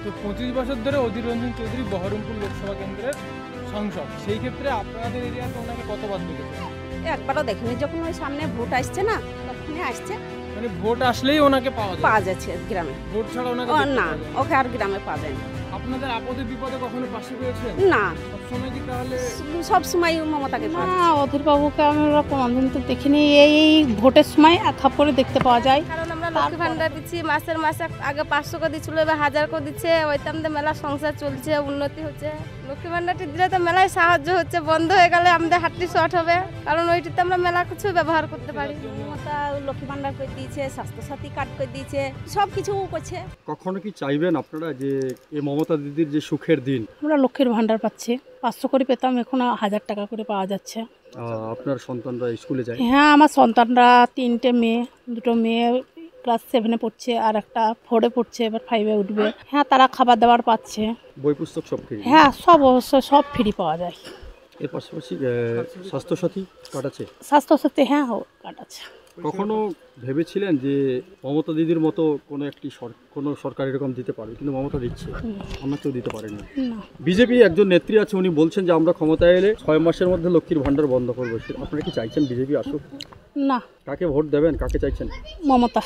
তো 25 বছর ধরে অধীর রঞ্জন চৌধুরী বহরমপুর লোকসভা কেন্দ্রের সাংসদ, সেই ক্ষেত্রে আপনাদের এরিয়াতে ওনাকে কতবার দেখেছেন? একবারও দেখিনি, যখন ওই সামনে ভোট আসছে না তখনই আসছে। মানে ভোট আসলেই ওনাকে পাওয়া যাচ্ছে গ্রামে, ভোট ছাড়া ওনাকে না দেখতে পাওয়া যায় না। ওকে আর গ্রামে পাওয়া যায় না। আপনাদের আপদে বিপদে কখনো পাশে পেয়েছেন? না, সবসময় কি তাহলে সব সময় মমতাকে পাওয়া না, অধীর বাবুকে আমরা কোনোদিন তো দেখিনি। এই ভোটের সময় এক করে দেখতে পাওয়া যায়। কারণ আমরা লক্ষ্মী ভান্ডার দিচ্ছি, মাসের মাসে আগে 500 করে দিচ্ছিল, এবার 1000 করে দিচ্ছে। ওইটাম দিয়ে মেলা সংসার চলছে, উন্নতি হচ্ছে। লক্ষ্মী ভান্ডারটি দিলে তো মেলায় সাহায্য হচ্ছে, বন্ধ হয়ে গেলে আমাদের হাতটি শর্ট হবে, কারণ ওইটিতে আমরা মেলা কিছু ব্যবহার করতে পারি। মমতা লক্ষ্মী ভান্ডার করে দিয়েছে, স্বাস্থ্যসাথী কার্ড করে দিয়েছে, সব কিছু করছে। কখনো কি চাইবেন আপনারা যে এই মমতা দিদির যে সুখের দিন? আমরা লক্ষ্মীর ভান্ডার পাচ্ছি, 500 করে পেতাম, এখন 1000 টাকা করে পাওয়া যাচ্ছে। আপনার সন্তানরা স্কুলে যায়? হ্যাঁ, আমার সন্তানরা 3টে মেয়ে, 2টো মেয়ে ক্লাস 7-এ পড়ছে, আর একটা 4-এ পড়ছে, এবার 5-এ উঠবে। হ্যাঁ, তারা খাবার দাবার পাচ্ছে। বই পুস্তক সব ফ্রি? হ্যাঁ, সব অবশ্যই সব ফ্রি পাওয়া যায়। এর পাশাপাশি স্বাস্থ্যসাথী কার্ড আছে? স্বাস্থ্যসাথী হ্যাঁ কার্ড আছে। কখনো ভেবেছিলেন যে মমতা দিদির মতো কোনো একটি কোনো সরকার এরকম দিতে পারে, কিন্তু মমতা দিচ্ছে, আমরা কেউ দিতে পারেনি। না, বিজেপি একজন নেত্রী আছে, উনি বলছেন যে আমরা ক্ষমতায় এলে 6 মাসের মধ্যে লক্ষ্মীর ভান্ডার বন্ধ করবো। আপনারা কি চাইছেন বিজেপি আসুক? না, কাকে ভোট দেবেন, কাকে চাইছেন? মমতা।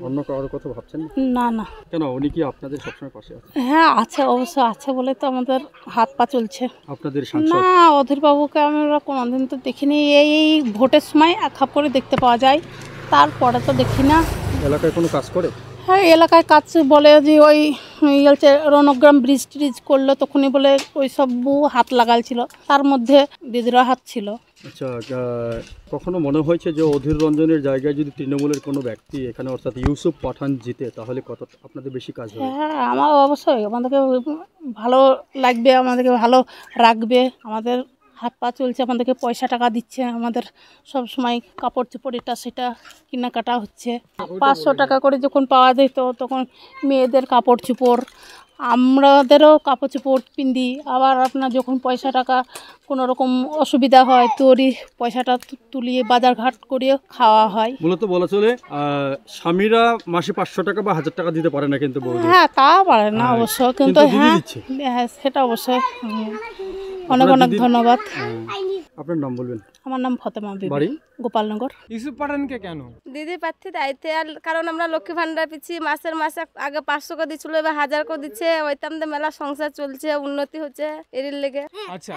অন্য কারোর কথা ভাবছেন না? না না, কেন, উনি কি আপনাদের সবসময় পাশে আছে? হ্যাঁ আছে, অবশ্য আছে বলে তো আমাদের হাত পা চলছে। আপনাদের সাংসদ? না, অধীর বাবুকে আমরা কোনোদিন তো দেখিনি। এই ভোটের সময় এক করে দেখতে পাওয়া যায়, তারপরে তো দেখি না। এলাকায় কোনো কাজ করে? হ্যাঁ, এলাকায় কাজ বলে যে ওই হচ্ছে রণগ্রাম ব্রিজ ট্রিজ করলো, তখনই বলে ওই সব হাত লাগালছিল, তার মধ্যে দিদিরা হাত ছিল। আচ্ছা, কখনো মনে হয়েছে যে অধীর রঞ্জনের জায়গায় যদি তৃণমূলের কোনো ব্যক্তি এখানে অর্থাৎ ইউসুফ পাঠান জিতে, তাহলে কত আপনাদের বেশি কাজ হবে? হ্যাঁ, আমার অবশ্যই আমাদেরকে ভালো লাগবে, আমাদেরকে ভালো রাখবে। আমাদের হাত পা চলছে, আমাদেরকে পয়সা টাকা দিচ্ছে, আমাদের সব সময় কাপড় চোপড় এটা সেটা কেনাকাটা হচ্ছে। 500 টাকা করে যখন পাওয়া যেত তখন মেয়েদের কাপড় চোপড়, আমাদেরও কাপড় চোপড় পিন্দি। আবার আপনার যখন পয়সা টাকা কোনো রকম অসুবিধা হয় তো ওই পয়সাটা তুলিয়ে বাজার ঘাট করিয়ে খাওয়া হয়। মূলত বলা চলে স্বামীরা মাসে 500 টাকা বা 1000 টাকা দিতে পারে না, কিন্তু বৌদি হ্যাঁ, তা পারে না অবশ্য, কিন্তু হ্যাঁ হ্যাঁ সেটা অবশ্যই। অনেক অনেক ধন্যবাদ। আপনার নাম বলবেন? আমার নাম ফতেমা বিবি, বাড়ি গোপালনগর। ইউসুফ পাঠানকে কেন? দিদি প্রার্থী দায়িত্বে, কারণ আমরা লক্ষ্মী ভান্ডার পিছি, মাসের মাসে আগে 500 করে দিচ্ছিল, এবার 1000 করে দিচ্ছে। ওইটাম দিয়ে মেলা সংসার চলছে, উন্নতি হচ্ছে, এর লেগে। আচ্ছা,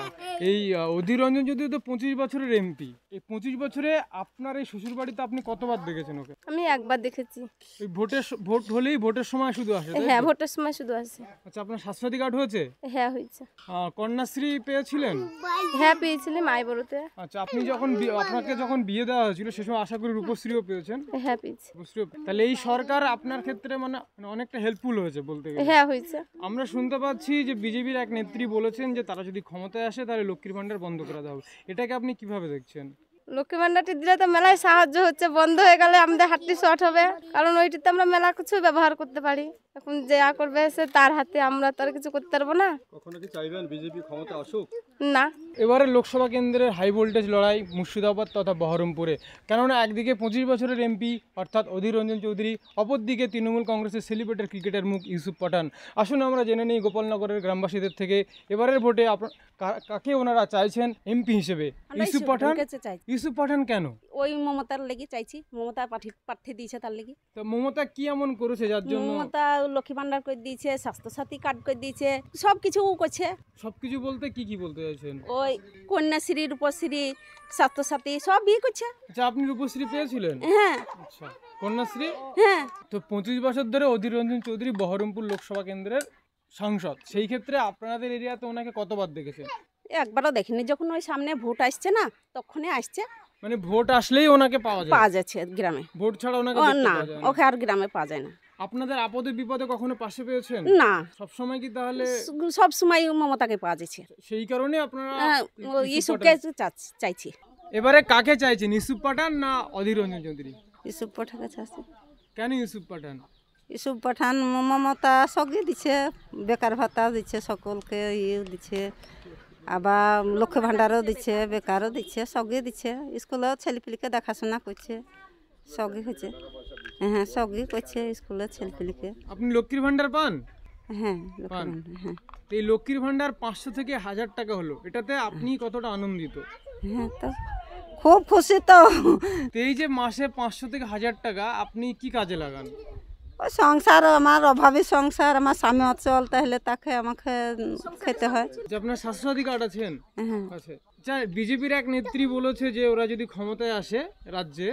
এই অধীর রঞ্জন চৌধুরী তো 25 বছরের এমপি। এই 25 বছরে আপনার এই শ্বশুর বাড়িতে আপনি কতবার দেখেছেন ওকে? আমি একবার দেখেছি। ওই ভোট হলেই ভোটের সময় শুধু আসে, তাই তো? হ্যাঁ, ভোটের সময় শুধু আসে। আচ্ছা, আপনার স্বাস্থ্যসাথী কার্ড হয়েছে? হ্যাঁ, হয়েছে। কন্যাশ্রী পেয়েছিলেন? হ্যাঁ, পেয়েছিলি মাই বড়তে। আচ্ছা, আপনি আপনাকে যখন বিয়ে দেওয়া হয়েছিল সে সময় আশা করি রূপশ্রীও পেয়েছেন? হ্যাঁ, পেয়েছি। তাহলে এই সরকার আপনার ক্ষেত্রে মানে অনেকটা হেল্পফুল হয়েছে বলতে গেলে। হ্যাঁ, হয়েছে। আমরা শুনতে পাচ্ছি যে বিজেপির এক নেত্রী বলেছেন যে তারা যদি ক্ষমতায় আসে তাহলে লক্ষ্মীর ভান্ডার বন্ধ করে দেওয়া হবে। এটাকে আপনি কিভাবে দেখছেন? লক্ষ্মী ভান্ডারটি দিলে তো মেলায় সাহায্য হচ্ছে, বন্ধ হয়ে গেলে আমাদের হাতটি শর্ট হবে, কারণ ওইটিতে আমরা মেলা কিছু ব্যবহার করতে পারি। এখন যা করবে সে তার হাতে, আমরা তো আর কিছু করতে পারবো না। কখনো কি চাইবেন বিজেপি ক্ষমতা আসুক? না। এবারে লোকসভা কেন্দ্রের হাই ভোল্টেজ লড়াই মুর্শিদাবাদ তথা বহরমপুরে, কেননা একদিকে 25 বছরের এমপি অর্থাৎ অধীর রঞ্জন চৌধুরী, অপরদিকে তৃণমূল কংগ্রেসের সেলিব্রেটেড ক্রিকেটার মুখ ইউসুফ পাঠান। আসুন আমরা জেনে নিই গোপালনগরের গ্রামবাসীদের থেকে এবারের ভোটে কাকে ওনারা চাইছেন এমপি হিসেবে। ইউসুফ পাঠান কেন? ওই মমতার লেগে চাইছি, মমতা প্রার্থী দিয়েছে তার লেগে। তো মমতা কি এমন করেছে যার জন্য? মমতা লক্ষ্মী ভান্ডার করে দিয়েছে, স্বাস্থ্যসাথী কার্ড করে দিয়েছে, সব কিছু করছে। সবকিছু বলতে কি বলতে চাইছেন? ওই কন্যাশ্রী, রূপশ্রী, স্বাস্থ্যসাথী সব বিয়ে করছে। আচ্ছা, আপনি রূপশ্রী পেয়েছিলেন? হ্যাঁ। আচ্ছা, কন্যাশ্রী? হ্যাঁ। তো 25 বছর ধরে অধীর রঞ্জন চৌধুরী বহরমপুর লোকসভা কেন্দ্রের সাংসদ, সেই ক্ষেত্রে আপনাদের এরিয়াতে ওনাকে কতবার দেখেছেন? একবারও দেখিনি, যখন ওই সামনে ভোট আসছে না তখনই আসছে। মানে ভোট আসলেই ওনাকে পাওয়া যাচ্ছে গ্রামে, ভোট ছাড়া ওনাকে না দেখতে পাওয়া যায় না। ওকে আর গ্রামে পাওয়া যায় না। আপনাদের আপদে বিপদে কখনো পাশে পেয়েছেন? না, সব সময় কি তাহলে সব সময় মমতাকে পাওয়া যাচ্ছে, সেই কারণে আপনারা ইসুফকে চাইছি। এবারে কাকে চাইছেন, ইউসুফ পাঠান না অধীর রঞ্জন চৌধুরী? ইসুফ পাঠানকে চাইছি। কেন ইউসুফ পাঠান? ইসুফ পাঠান মমতা সবই দিচ্ছে, বেকার ভাতা দিচ্ছে, সকলকে ইয়ে দিচ্ছে, আবার লক্ষ্মী ভাণ্ডারও দিচ্ছে, বেকারও দিচ্ছে, সবই দিচ্ছে, স্কুলেও ছেলেপিলিকে দেখাশোনা করছে, সবই হচ্ছে। হ্যাঁ, সবই করছে স্কুলের ছেলেপিলিকে। আপনি লক্ষ্মীর ভাণ্ডার পান? হ্যাঁ লক্ষ্মীর পান। ভাণ্ডার, হ্যাঁ তো এই লক্ষ্মীর ভাণ্ডার 500 থেকে 1000 টাকা হলো, এটাতে আপনি কতটা আনন্দিত? হ্যাঁ তো খুব খুশি তো। তো এই যে মাসে 500 থেকে 1000 টাকা আপনি কি কাজে লাগান? ওই সংসার, আমার অভাবী সংসার, আমার স্বামী অচল, তাহলে তাকে আমাকে খেতে হয়। যে আপনার স্বাস্থ্যসাথী কার্ড আছেন? হ্যাঁ আছে। আচ্ছা, বিজেপির এক নেত্রী বলেছে যে ওরা যদি ক্ষমতায় আসে রাজ্যে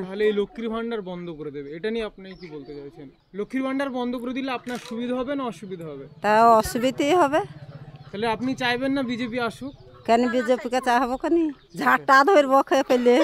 তাহলে এই লক্ষ্মীর ভাণ্ডার বন্ধ করে দেবে, এটা নিয়ে আপনি কি বলতে চাইছেন? লক্ষ্মীর ভাণ্ডার বন্ধ করে দিলে আপনার সুবিধা হবে না অসুবিধা হবে? তা অসুবিধাই হবে। তাহলে আপনি চাইবেন না বিজেপি আসুক? কেন বিজেপিকে চাহবো কেন, ঝাঁটা ধরবো খেয়ে পেলে।